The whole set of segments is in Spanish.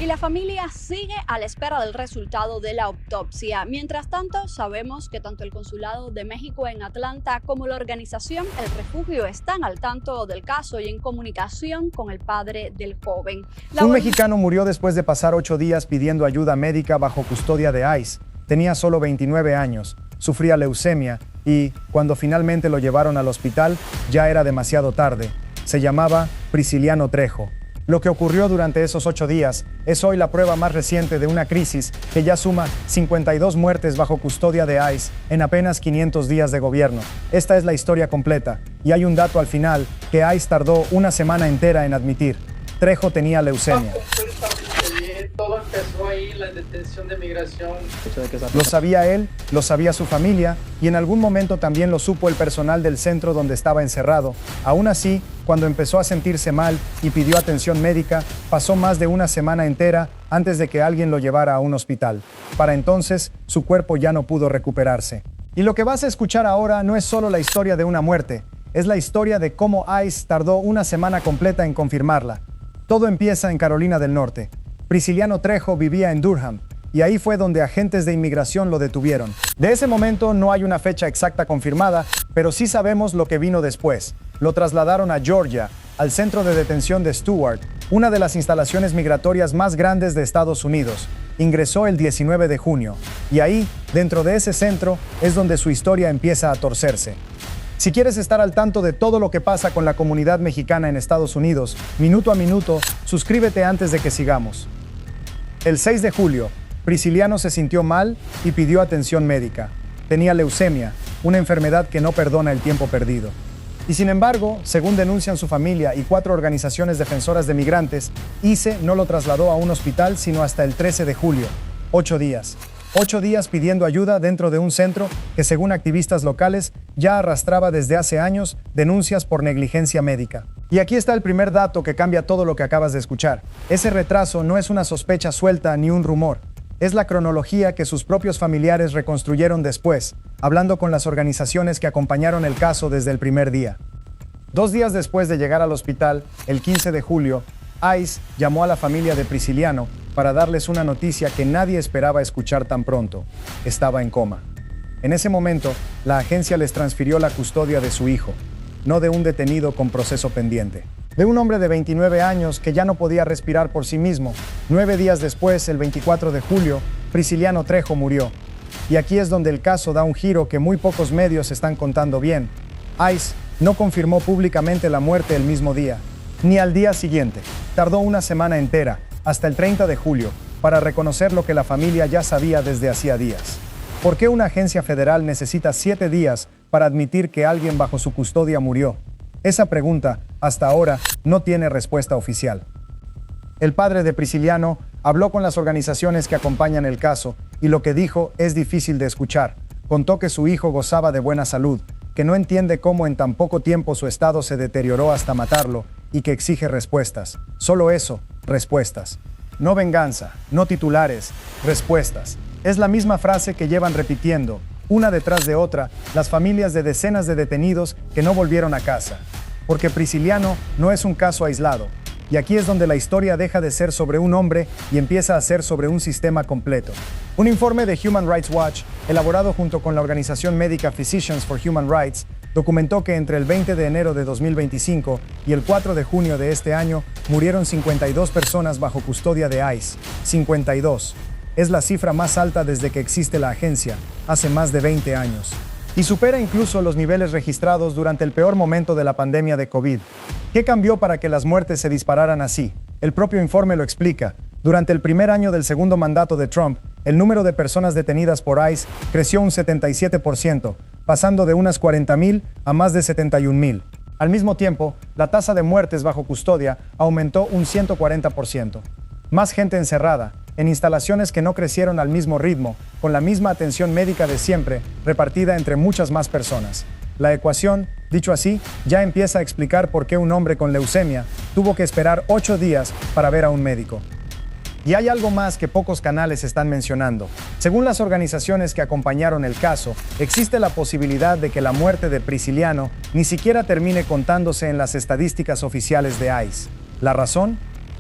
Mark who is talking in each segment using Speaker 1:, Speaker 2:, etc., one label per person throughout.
Speaker 1: y la familia sigue a la espera del resultado de la autopsia. Mientras tanto, sabemos que tanto el Consulado de México en Atlanta como la organización El Refugio están al tanto del caso y en comunicación con el padre del joven.
Speaker 2: Un mexicano murió después de pasar 8 días pidiendo ayuda médica bajo custodia de ICE. Tenía solo 29 años, sufría leucemia y, cuando finalmente lo llevaron al hospital, ya era demasiado tarde. Se llamaba Prisciliano Trejo. Lo que ocurrió durante esos 8 días es hoy la prueba más reciente de una crisis que ya suma 52 muertes bajo custodia de ICE en apenas 500 días de gobierno. Esta es la historia completa, y hay un dato al final que ICE tardó una semana entera en admitir. Trejo tenía leucemia.
Speaker 3: Todo empezó ahí, la detención de migración.
Speaker 2: Lo sabía él, lo sabía su familia, y en algún momento también lo supo el personal del centro donde estaba encerrado. Aún así, cuando empezó a sentirse mal y pidió atención médica, pasó más de una semana entera antes de que alguien lo llevara a un hospital. Para entonces, su cuerpo ya no pudo recuperarse. Y lo que vas a escuchar ahora no es solo la historia de una muerte, es la historia de cómo ICE tardó una semana completa en confirmarla. Todo empieza en Carolina del Norte. Prisciliano Trejo vivía en Durham, y ahí fue donde agentes de inmigración lo detuvieron. De ese momento no hay una fecha exacta confirmada, pero sí sabemos lo que vino después. Lo trasladaron a Georgia, al centro de detención de Stewart, una de las instalaciones migratorias más grandes de Estados Unidos. Ingresó el 19 de junio, y ahí, dentro de ese centro, es donde su historia empieza a torcerse. Si quieres estar al tanto de todo lo que pasa con la comunidad mexicana en Estados Unidos, minuto a minuto, suscríbete antes de que sigamos. El 6 de julio, Prisciliano se sintió mal y pidió atención médica. Tenía leucemia, una enfermedad que no perdona el tiempo perdido. Y sin embargo, según denuncian su familia y 4 organizaciones defensoras de migrantes, ICE no lo trasladó a un hospital sino hasta el 13 de julio, 8 días. 8 días pidiendo ayuda dentro de un centro que, según activistas locales, ya arrastraba desde hace años denuncias por negligencia médica. Y aquí está el primer dato que cambia todo lo que acabas de escuchar. Ese retraso no es una sospecha suelta ni un rumor. Es la cronología que sus propios familiares reconstruyeron después, hablando con las organizaciones que acompañaron el caso desde el primer día. 2 días después de llegar al hospital, el 15 de julio, ICE llamó a la familia de Prisciliano para darles una noticia que nadie esperaba escuchar tan pronto. Estaba en coma. En ese momento, la agencia les transfirió la custodia de su hijo, no de un detenido con proceso pendiente. De un hombre de 29 años que ya no podía respirar por sí mismo. 9 días después, el 24 de julio, Prisciliano Trejo murió. Y aquí es donde el caso da un giro que muy pocos medios están contando bien. ICE no confirmó públicamente la muerte el mismo día, ni al día siguiente. Tardó una semana entera, hasta el 30 de julio, para reconocer lo que la familia ya sabía desde hacía días. ¿Por qué una agencia federal necesita 7 días para admitir que alguien bajo su custodia murió? Esa pregunta, hasta ahora, no tiene respuesta oficial. El padre de Prisciliano habló con las organizaciones que acompañan el caso y lo que dijo es difícil de escuchar. Contó que su hijo gozaba de buena salud, que no entiende cómo en tan poco tiempo su estado se deterioró hasta matarlo y que exige respuestas. Solo eso, respuestas. No venganza, no titulares, respuestas. Es la misma frase que llevan repitiendo, una detrás de otra, las familias de decenas de detenidos que no volvieron a casa. Porque Prisciliano no es un caso aislado. Y aquí es donde la historia deja de ser sobre un hombre y empieza a ser sobre un sistema completo. Un informe de Human Rights Watch, elaborado junto con la organización médica Physicians for Human Rights, documentó que entre el 20 de enero de 2025 y el 4 de junio de este año murieron 52 personas bajo custodia de ICE. 52. Es la cifra más alta desde que existe la agencia, hace más de 20 años. Y supera incluso los niveles registrados durante el peor momento de la pandemia de COVID. ¿Qué cambió para que las muertes se dispararan así? El propio informe lo explica. Durante el primer año del segundo mandato de Trump, el número de personas detenidas por ICE creció un 77%, pasando de unas 40,000 a más de 71,000. Al mismo tiempo, la tasa de muertes bajo custodia aumentó un 140%. Más gente encerrada, en instalaciones que no crecieron al mismo ritmo, con la misma atención médica de siempre, repartida entre muchas más personas. La ecuación, dicho así, ya empieza a explicar por qué un hombre con leucemia tuvo que esperar 8 días para ver a un médico. Y hay algo más que pocos canales están mencionando. Según las organizaciones que acompañaron el caso, existe la posibilidad de que la muerte de Prisciliano ni siquiera termine contándose en las estadísticas oficiales de ICE. ¿La razón?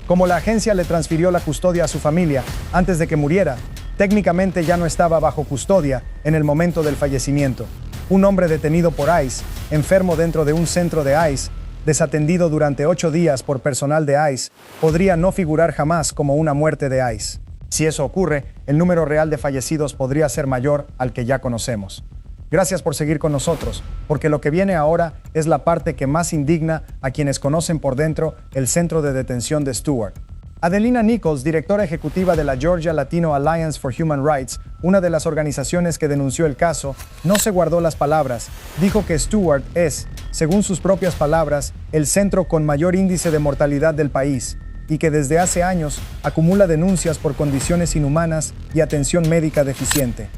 Speaker 2: Como la agencia le transfirió la custodia a su familia antes de que muriera, técnicamente ya no estaba bajo custodia en el momento del fallecimiento. Un hombre detenido por ICE, enfermo dentro de un centro de ICE, desatendido durante 8 días por personal de ICE, podría no figurar jamás como una muerte de ICE. Si eso ocurre, el número real de fallecidos podría ser mayor al que ya conocemos. Gracias por seguir con nosotros, porque lo que viene ahora es la parte que más indigna a quienes conocen por dentro el centro de detención de Stewart. Adelina Nichols, directora ejecutiva de la Georgia Latino Alliance for Human Rights, una de las organizaciones que denunció el caso, no se guardó las palabras. Dijo que Stewart es, según sus propias palabras, el centro con mayor índice de mortalidad del país y que desde hace años acumula denuncias por condiciones inhumanas y atención médica deficiente.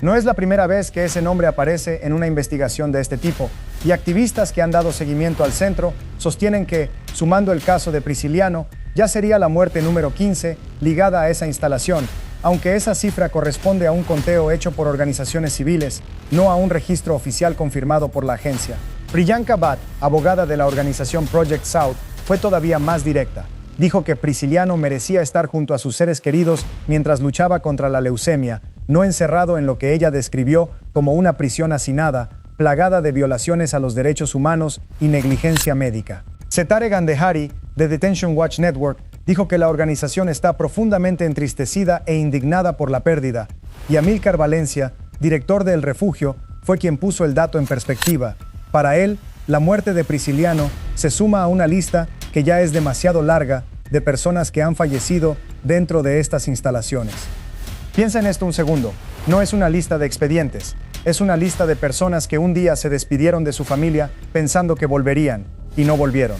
Speaker 2: No es la primera vez que ese nombre aparece en una investigación de este tipo, y activistas que han dado seguimiento al centro sostienen que, sumando el caso de Prisciliano, ya sería la muerte número 15 ligada a esa instalación, aunque esa cifra corresponde a un conteo hecho por organizaciones civiles, no a un registro oficial confirmado por la agencia. Priyanka Bhatt, abogada de la organización Project South, fue todavía más directa. Dijo que Prisciliano merecía estar junto a sus seres queridos mientras luchaba contra la leucemia, no encerrado en lo que ella describió como una prisión hacinada, plagada de violaciones a los derechos humanos y negligencia médica. Setare Gandehari, de Detention Watch Network, dijo que la organización está profundamente entristecida e indignada por la pérdida, y Amílcar Valencia, director del refugio, fue quien puso el dato en perspectiva. Para él, la muerte de Prisciliano se suma a una lista que ya es demasiado larga de personas que han fallecido dentro de estas instalaciones. Piensa en esto un segundo, no es una lista de expedientes, es una lista de personas que un día se despidieron de su familia pensando que volverían, y no volvieron.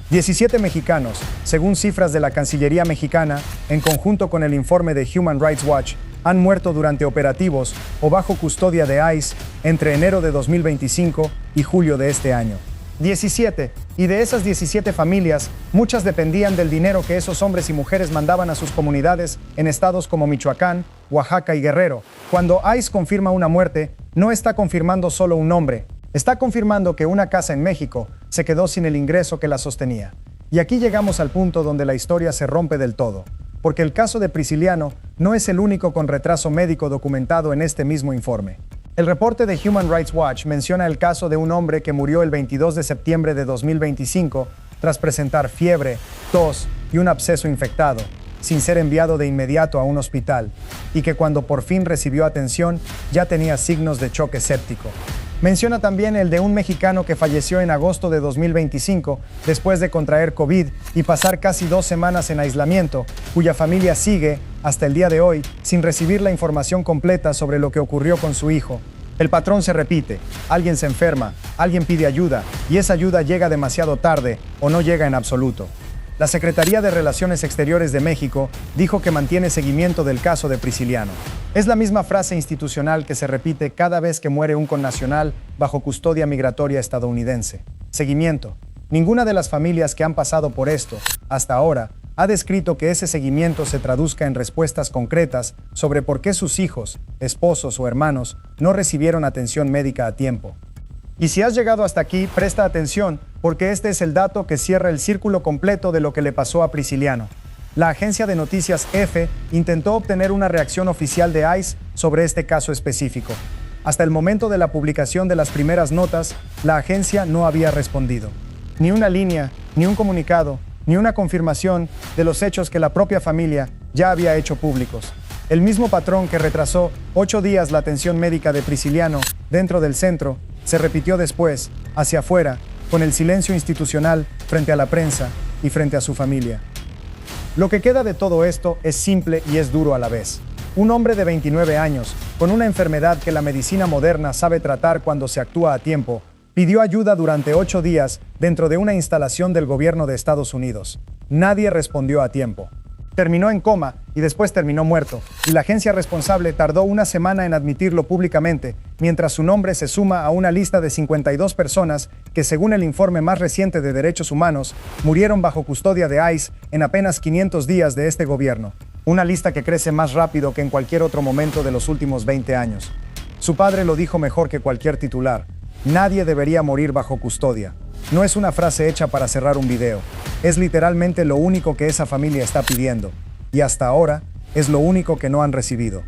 Speaker 2: 17 mexicanos, según cifras de la Cancillería mexicana, en conjunto con el informe de Human Rights Watch, han muerto durante operativos o bajo custodia de ICE entre enero de 2025 y julio de este año. 17, y de esas 17 familias, muchas dependían del dinero que esos hombres y mujeres mandaban a sus comunidades en estados como Michoacán, Oaxaca y Guerrero. Cuando ICE confirma una muerte, no está confirmando solo un nombre, está confirmando que una casa en México se quedó sin el ingreso que la sostenía. Y aquí llegamos al punto donde la historia se rompe del todo, porque el caso de Prisciliano no es el único con retraso médico documentado en este mismo informe. El reporte de Human Rights Watch menciona el caso de un hombre que murió el 22 de septiembre de 2025 tras presentar fiebre, tos y un absceso infectado, sin ser enviado de inmediato a un hospital, y que cuando por fin recibió atención ya tenía signos de choque séptico. Menciona también el de un mexicano que falleció en agosto de 2025 después de contraer COVID y pasar casi 2 semanas en aislamiento, cuya familia sigue, hasta el día de hoy, sin recibir la información completa sobre lo que ocurrió con su hijo. El patrón se repite, alguien se enferma, alguien pide ayuda, y esa ayuda llega demasiado tarde o no llega en absoluto. La Secretaría de Relaciones Exteriores de México dijo que mantiene seguimiento del caso de Prisciliano. Es la misma frase institucional que se repite cada vez que muere un connacional bajo custodia migratoria estadounidense. Seguimiento. Ninguna de las familias que han pasado por esto, hasta ahora, ha descrito que ese seguimiento se traduzca en respuestas concretas sobre por qué sus hijos, esposos o hermanos no recibieron atención médica a tiempo. Y si has llegado hasta aquí, presta atención, porque este es el dato que cierra el círculo completo de lo que le pasó a Prisciliano. La agencia de noticias EFE intentó obtener una reacción oficial de ICE sobre este caso específico. Hasta el momento de la publicación de las primeras notas, la agencia no había respondido. Ni una línea, ni un comunicado, ni una confirmación de los hechos que la propia familia ya había hecho públicos. El mismo patrón que retrasó 8 días la atención médica de Prisciliano dentro del centro, se repitió después, hacia afuera, con el silencio institucional frente a la prensa y frente a su familia. Lo que queda de todo esto es simple y es duro a la vez. Un hombre de 29 años, con una enfermedad que la medicina moderna sabe tratar cuando se actúa a tiempo, pidió ayuda durante 8 días dentro de una instalación del gobierno de Estados Unidos. Nadie respondió a tiempo. Terminó en coma y después terminó muerto, y la agencia responsable tardó 1 semana en admitirlo públicamente, mientras su nombre se suma a una lista de 52 personas que, según el informe más reciente de Derechos Humanos, murieron bajo custodia de ICE en apenas 500 días de este gobierno. Una lista que crece más rápido que en cualquier otro momento de los últimos 20 años. Su padre lo dijo mejor que cualquier titular: nadie debería morir bajo custodia. No es una frase hecha para cerrar un video. Es literalmente lo único que esa familia está pidiendo. Y hasta ahora, es lo único que no han recibido.